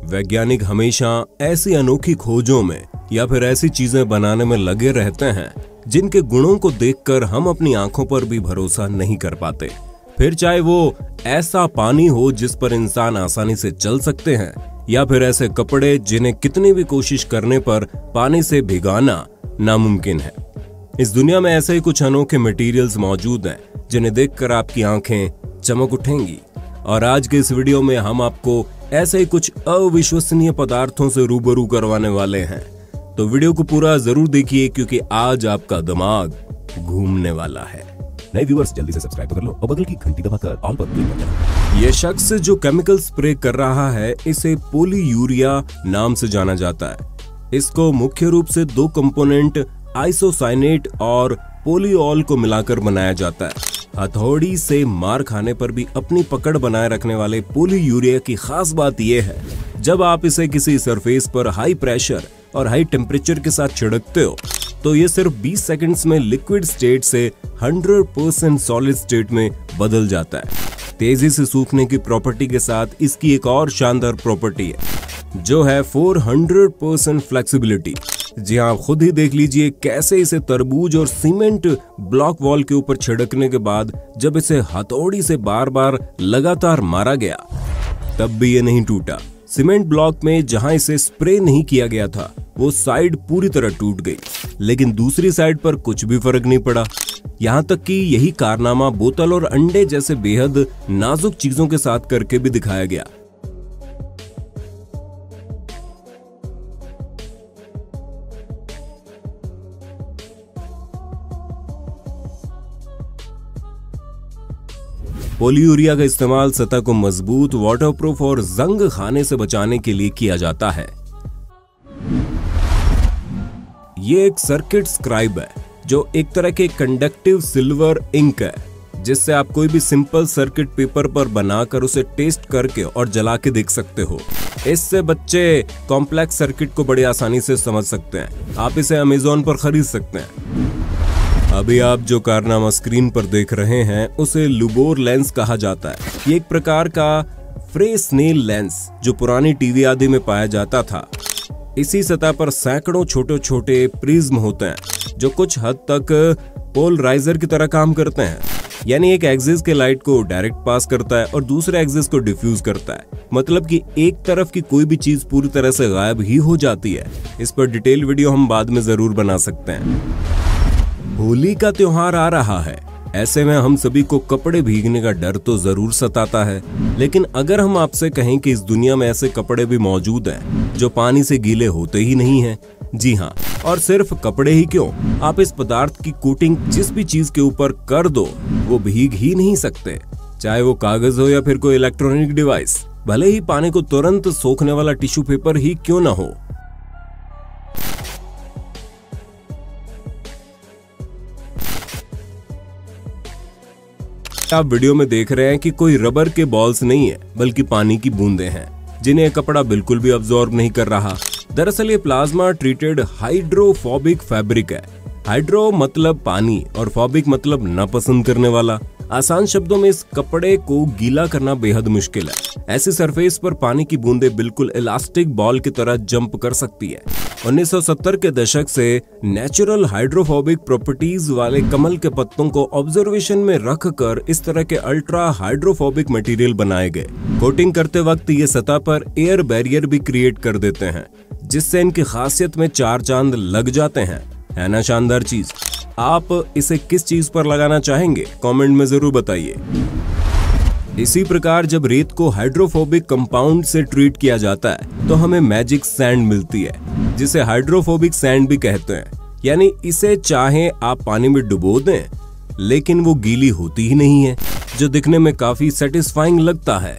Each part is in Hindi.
वैज्ञानिक हमेशा ऐसी अनोखी खोजों में या फिर ऐसी चीजें बनाने में लगे रहते हैं जिनके गुणों को देखकर हम अपनी आंखों पर भी भरोसा नहीं कर पाते। फिर चाहे वो ऐसा पानी हो जिस पर इंसान आसानी से चल सकते हैं, या फिर ऐसे कपड़े जिन्हें कितनी भी कोशिश करने पर पानी से भिगाना नामुमकिन है। इस दुनिया में ऐसे ही कुछ अनोखे मटेरियल्स मौजूद हैं जिन्हें देखकर आपकी आंखें चमक उठेंगी। और आज के इस वीडियो में हम आपको ऐसे ही कुछ अविश्वसनीय पदार्थों से रूबरू करवाने वाले हैं, तो वीडियो को पूरा जरूर देखिए क्योंकि आज आपका दिमाग घूमने वाला है। नए व्यूअर्स जल्दी से सब्सक्राइब कर लो और बगल की घंटी दबाकर ऑल पर क्लिक कर देना। यह शख्स जो केमिकल स्प्रे कर रहा है इसे पॉलीयूरिया नाम से जाना जाता है। इसको मुख्य रूप से दो कंपोनेंट आइसोसाइनेट और पॉलीऑल को मिलाकर बनाया जाता है। हथौड़ी से मार खाने पर भी अपनी पकड़ बनाए रखने वाले पॉलीयूरिया की खास बात यह है, जब आप इसे किसी सरफेस पर हाई प्रेशर और हाई टेम्परेचर के साथ छिड़कते हो तो ये सिर्फ 20 सेकंड्स में लिक्विड स्टेट से 100% सॉलिड स्टेट में बदल जाता है। तेजी से सूखने की प्रॉपर्टी के साथ इसकी एक और शानदार प्रॉपर्टी है जो है 400% फ्लेक्सिबिलिटी। जी हाँ, आप खुद ही देख लीजिए कैसे इसे तरबूज और सीमेंट ब्लॉक वॉल के ऊपर छिड़कने के बाद जब इसे हथौड़ी से बार बार लगातार मारा गया तब भी ये नहीं टूटा। सीमेंट ब्लॉक में जहां इसे स्प्रे नहीं किया गया था वो साइड पूरी तरह टूट गई, लेकिन दूसरी साइड पर कुछ भी फर्क नहीं पड़ा। यहाँ तक कि यही कारनामा बोतल और अंडे जैसे बेहद नाजुक चीजों के साथ करके भी दिखाया गया। पॉलीयूरिया का इस्तेमाल सतह को मजबूत, वाटरप्रूफ और जंग खाने से बचाने के लिए किया जाता है। ये एक सर्किट स्क्राइब है जो एक तरह के कंडक्टिव सिल्वर इंक है जिससे आप कोई भी सिंपल सर्किट पेपर पर बनाकर उसे टेस्ट करके और जला के देख सकते हो। इससे बच्चे कॉम्प्लेक्स सर्किट को बड़ी आसानी से समझ सकते हैं। आप इसे अमेज़न पर खरीद सकते हैं। अभी आप जो कारनामा स्क्रीन पर देख रहे हैं उसे लुबोर लेंस कहा जाता है। ये एक प्रकार का फ्रेस्नेल लेंस जो पुरानी टीवी आदि में पाया जाता था। इसी सतह पर सैकड़ों छोटे छोटे प्रिज्म होते हैं जो कुछ हद तक पोलराइजर की तरह काम करते हैं, यानी एक एक्सिस के लाइट को डायरेक्ट पास करता है और दूसरे एक्सिस को डिफ्यूज करता है। मतलब कि एक तरफ की कोई भी चीज पूरी तरह से गायब ही हो जाती है। इस पर डिटेल वीडियो हम बाद में जरूर बना सकते हैं। होली का त्योहार आ रहा है, ऐसे में हम सभी को कपड़े भीगने का डर तो जरूर सताता है, लेकिन अगर हम आपसे कहें कि इस दुनिया में ऐसे कपड़े भी मौजूद हैं जो पानी से गीले होते ही नहीं हैं, जी हाँ, और सिर्फ कपड़े ही क्यों, आप इस पदार्थ की कोटिंग जिस भी चीज के ऊपर कर दो वो भीग ही नहीं सकते, चाहे वो कागज हो या फिर कोई इलेक्ट्रॉनिक डिवाइस, भले ही पानी को तुरंत सोखने वाला टिश्यू पेपर ही क्यों ना हो। आप वीडियो में देख रहे हैं कि कोई रबर के बॉल्स नहीं है बल्कि पानी की बूंदें हैं जिन्हें कपड़ा बिल्कुल भी अब्सॉर्ब नहीं कर रहा। दरअसल ये प्लाज्मा ट्रीटेड हाइड्रोफोबिक फैब्रिक है। हाइड्रो मतलब पानी और फोबिक मतलब नापसंद करने वाला। आसान शब्दों में इस कपड़े को गीला करना बेहद मुश्किल है। ऐसी सरफेस पर पानी की बूंदें बिल्कुल इलास्टिक बॉल की तरह जंप कर सकती है। 1970 के दशक से नेचुरल हाइड्रोफोबिक प्रॉपर्टीज वाले कमल के पत्तों को ऑब्जर्वेशन में रखकर इस तरह के अल्ट्रा हाइड्रोफोबिक मटेरियल बनाए गए। कोटिंग करते वक्त ये सतह पर एयर बैरियर भी क्रिएट कर देते हैं जिससे इनकी खासियत में चार चांद लग जाते हैं। है ना शानदार चीज? आप इसे किस चीज पर लगाना चाहेंगे कमेंट में जरूर बताइए। इसी प्रकार जब रेत को हाइड्रोफोबिक कंपाउंड से ट्रीट किया जाता है तो हमें मैजिक सैंड मिलती है जिसे हाइड्रोफोबिक सैंड भी कहते हैं। यानी इसे चाहे आप पानी में डुबो दें लेकिन वो गीली होती ही नहीं है, जो दिखने में काफी सेटिस्फाइंग लगता है।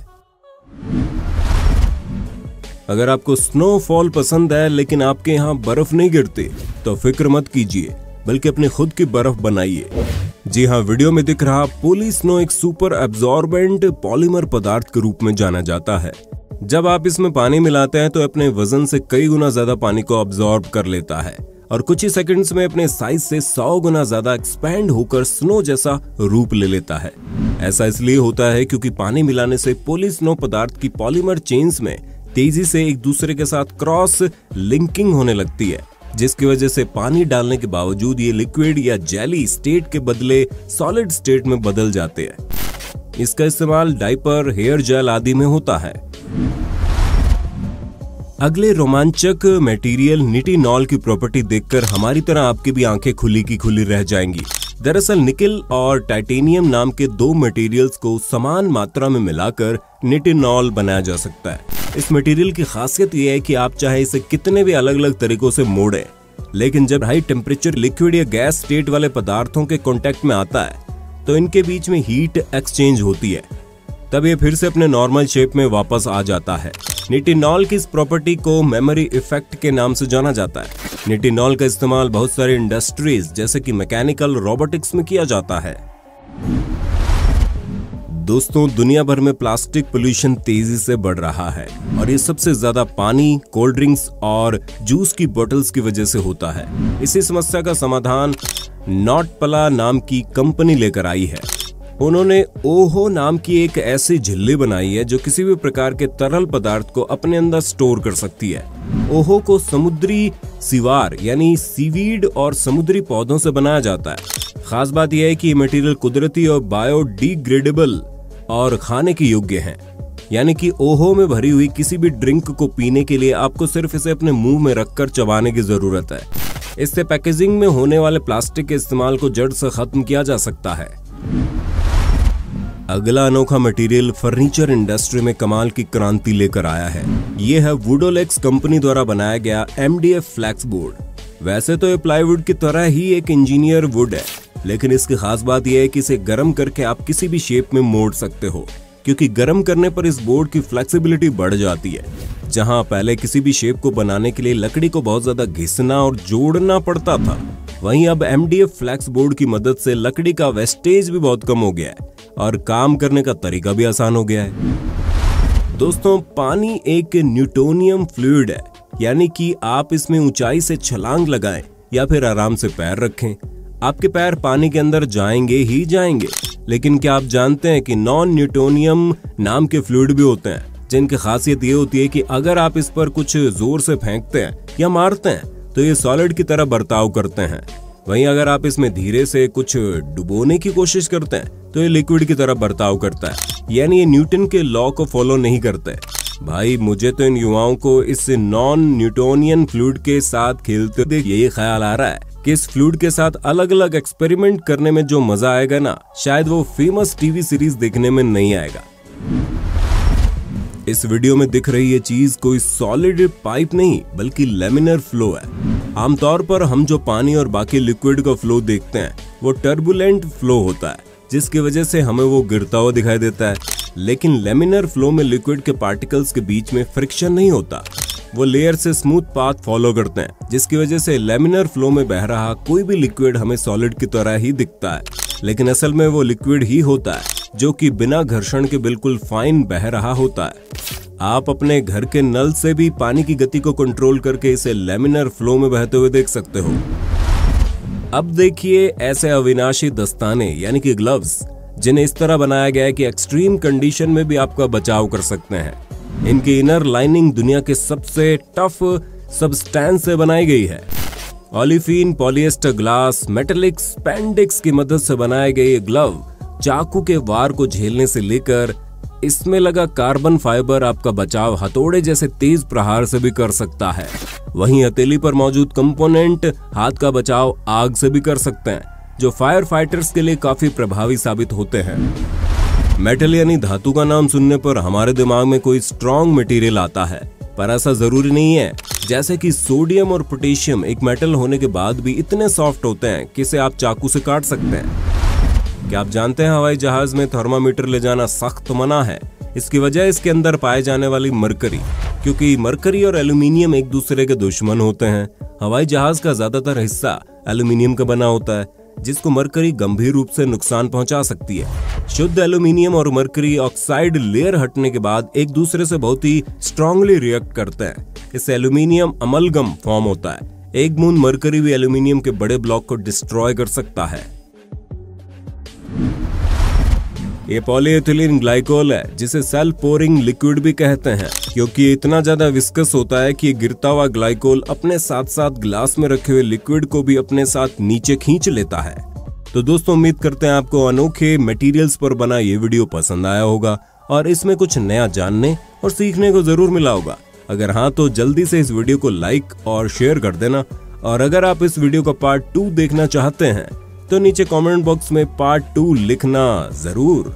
अगर आपको स्नोफॉल पसंद है लेकिन आपके यहाँ बर्फ नहीं गिरती तो फिक्र मत कीजिए, बल्कि अपनी खुद की बर्फ बनाइए। जी हाँ, वीडियो में दिख रहा पोली स्नो एक सुपर एब्जॉर्बेंट पॉलीमर पदार्थ के रूप में जाना जाता है। जब आप इसमें पानी मिलाते हैं तो अपने वजन से कई गुना ज्यादा पानी को अब्जॉर्ब कर लेता है और कुछ ही सेकंड्स में अपने साइज से 100 गुना ज्यादा एक्सपैंड होकर स्नो जैसा रूप ले लेता है। ऐसा इसलिए होता है क्योंकि पानी मिलाने से पोली स्नो पदार्थ की पॉलीमर चेन्स में तेजी से एक दूसरे के साथ क्रॉस लिंकिंग होने लगती है, जिसकी वजह से पानी डालने के बावजूद ये लिक्विड या जेली स्टेट के बदले सॉलिड स्टेट में बदल जाते हैं। इसका इस्तेमाल डायपर, हेयर जेल आदि में होता है। अगले रोमांचक मटेरियल निटिनॉल की प्रॉपर्टी देखकर हमारी तरह आपकी भी आंखें खुली की खुली रह जाएंगी। दरअसल निकेल और टाइटेनियम नाम के दो मटेरियल्स को समान मात्रा में मिलाकर निटिनॉल बनाया जा सकता है। इस मटेरियल की खासियत यह है कि आप चाहे इसे कितने भी अलग अलग तरीकों से मोड़ें, लेकिन जब हाई टेम्परेचर लिक्विड या गैस स्टेट वाले पदार्थों के कांटेक्ट में आता है तो इनके बीच में हीट एक्सचेंज होती है, तब ये फिर से अपने नॉर्मल शेप में वापस आ जाता है। निटिनॉल की इस प्रॉपर्टी को मेमोरी इफेक्ट के नाम से जाना जाता है। निटिनॉल का इस्तेमाल बहुत सारे इंडस्ट्रीज जैसे कि मैकेनिकल, रोबोटिक्स में किया जाता है। दोस्तों, दुनिया भर में प्लास्टिक पोल्यूशन तेजी से बढ़ रहा है और ये सबसे ज्यादा पानी, कोल्ड ड्रिंक्स और जूस की बोतल्स की वजह से होता है। इसी समस्या का समाधान नॉटपला नाम की कंपनी लेकर आई है। उन्होंने ओहो नाम की एक ऐसी झिल्ली बनाई है जो किसी भी प्रकार के तरल पदार्थ को अपने अंदर स्टोर कर सकती है। ओहो को समुद्री सिवार यानी सीवीड और समुद्री पौधों से बनाया जाता है। खास बात यह है कि ये मटेरियल कुदरती और बायोडिग्रेडेबल और खाने के योग्य हैं। यानी कि ओहो में भरी हुई किसी भी ड्रिंक को पीने के लिए आपको सिर्फ इसे अपने मुंह में रखकर चबाने की जरूरत है। इससे पैकेजिंग में होने वाले प्लास्टिक के इस्तेमाल को जड़ से खत्म किया जा सकता है। अगला अनोखा मटेरियल फर्नीचर इंडस्ट्री में कमाल की क्रांति लेकर आया है। ये है वुडोलेक्स कंपनी द्वारा बनाया गया MDF फ्लैक्स बोर्ड। वैसे तो ये प्लाईवुड की तरह ही एक इंजीनियर वुड है, लेकिन इसकी खास बात यह है कि इसे गर्म करके आप किसी भी शेप में मोड़ सकते हो, क्योंकि गर्म करने पर इस बोर्ड की फ्लेक्सिबिलिटी बढ़ जाती है। जहां पहले किसी भी शेप को बनाने के लिए लकड़ी को बहुत ज्यादा घिसना और जोड़ना पड़ता था, वहीं अब MDF फ्लैक्स बोर्ड की मदद से लकड़ी का वेस्टेज भी बहुत कम हो गया है और काम करने का तरीका भी आसान हो गया है। दोस्तों, पानी एक न्यूटोनियम फ्लूइड है, यानी कि आप इसमें ऊंचाई से छलांग लगाएं या फिर आराम से पैर रखें, आपके पैर पानी के अंदर जाएंगे ही जाएंगे। लेकिन क्या आप जानते हैं कि नॉन न्यूटोनियम नाम के फ्लूइड भी होते हैं, जिनकी खासियत ये होती है कि अगर आप इस पर कुछ जोर से फेंकते हैं या मारते हैं तो ये सॉलिड की तरह बर्ताव करते हैं। वहीं अगर आप इसमें धीरे से कुछ डुबोने की कोशिश करते हैं तो ये लिक्विड की तरह बर्ताव करता है, यानी ये न्यूटन के लॉ को फॉलो नहीं करते। भाई, मुझे तो इन युवाओं को इस नॉन न्यूटोनियन फ्लूइड के साथ खेलते देख यही ख्याल आ रहा है कि इस फ्लूइड के साथ अलग अलग एक्सपेरिमेंट करने में जो मजा आएगा ना, शायद वो फेमस टीवी सीरीज देखने में नहीं आएगा। इस वीडियो में दिख रही ये चीज कोई सॉलिड पाइप नहीं बल्कि लेमिनर फ्लो है। आमतौर पर हम जो पानी और बाकी लिक्विड का फ्लो देखते हैं वो टर्बुलेंट फ्लो होता है, जिसकी वजह से हमें वो गिरता हुआ दिखाई देता है। लेकिन लेमिनर फ्लो में लिक्विड के पार्टिकल्स के बीच में फ्रिक्शन नहीं होता, वो लेयर से स्मूथ पाथ फॉलो करते हैं, जिसकी वजह से लेमिनर फ्लो में बह रहा कोई भी लिक्विड हमें सॉलिड की तरह ही दिखता है, लेकिन असल में वो लिक्विड ही होता है जो कि बिना घर्षण के बिल्कुल फाइन बह रहा होता है। आप अपने घर के नल से भी पानी की गति को कंट्रोल करके इसे लेमिनर फ्लो में बहते हुए देख सकते हो। अब देखिए ऐसे अविनाशी दस्ताने यानी कि ग्लव्स, जिन्हें इस तरह बनाया गया है कि एक्सट्रीम कंडीशन में भी आपका बचाव कर सकते हैं। इनकी इनर लाइनिंग दुनिया के सबसे टफ सब्सटेंस से बनाई गई है। Olefin, polyester glass, metallic spandex की मदद से बनाए गए ये ग्लव चाकू के वार को झेलने से लेकर इसमें लगा कार्बन फाइबर आपका बचाव हथौड़े जैसे तेज प्रहार से भी कर सकता है। वहीं हथेली पर मौजूद कंपोनेंट हाथ का बचाव आग से भी कर सकते हैं, जो फायर फाइटर्स के लिए काफी प्रभावी साबित होते हैं। मेटल यानी धातु का नाम सुनने पर हमारे दिमाग में कोई स्ट्रॉन्ग मटेरियल आता है, पर ऐसा जरूरी नहीं है। जैसे कि सोडियम और पोटेशियम एक मेटल होने के बाद भी इतने सॉफ्ट होते हैं कि इसे आप चाकू से काट सकते हैं। क्या आप जानते हैं हवाई जहाज में थर्मामीटर ले जाना सख्त मना है? इसकी वजह इसके अंदर पाए जाने वाली मरकरी, क्योंकि मरकरी और एल्यूमिनियम एक दूसरे के दुश्मन होते हैं। हवाई जहाज का ज्यादातर हिस्सा एल्यूमिनियम का बना होता है, जिसको मरकरी गंभीर रूप से नुकसान पहुंचा सकती है। शुद्ध एल्यूमिनियम और मरकरी ऑक्साइड लेयर हटने के बाद एक दूसरे से बहुत ही स्ट्रांगली रिएक्ट करते हैं। इससे एल्यूमिनियम अमलगम फॉर्म होता है। एक बूंद मरकरी भी एल्यूमिनियम के बड़े ब्लॉक को डिस्ट्रॉय कर सकता है। ये पॉलीएथिलीन ग्लाइकोल है जिसे सेल्फ पोरिंग लिक्विड भी कहते हैं, क्योंकि ये इतना ज्यादा विस्कस होता है कि ये गिरता हुआ ग्लाइकोल अपने साथ साथ ग्लास में रखे हुए लिक्विड को भी अपने साथ नीचे खींच लेता है। तो दोस्तों उम्मीद करते हैं आपको अनोखे मटेरियल्स पर बना ये वीडियो पसंद आया होगा और इसमें कुछ नया जानने और सीखने को जरूर मिला होगा। अगर हाँ तो जल्दी से इस वीडियो को लाइक और शेयर कर देना, और अगर आप इस वीडियो का पार्ट 2 देखना चाहते हैं तो नीचे कमेंट बॉक्स में पार्ट 2 लिखना जरूर।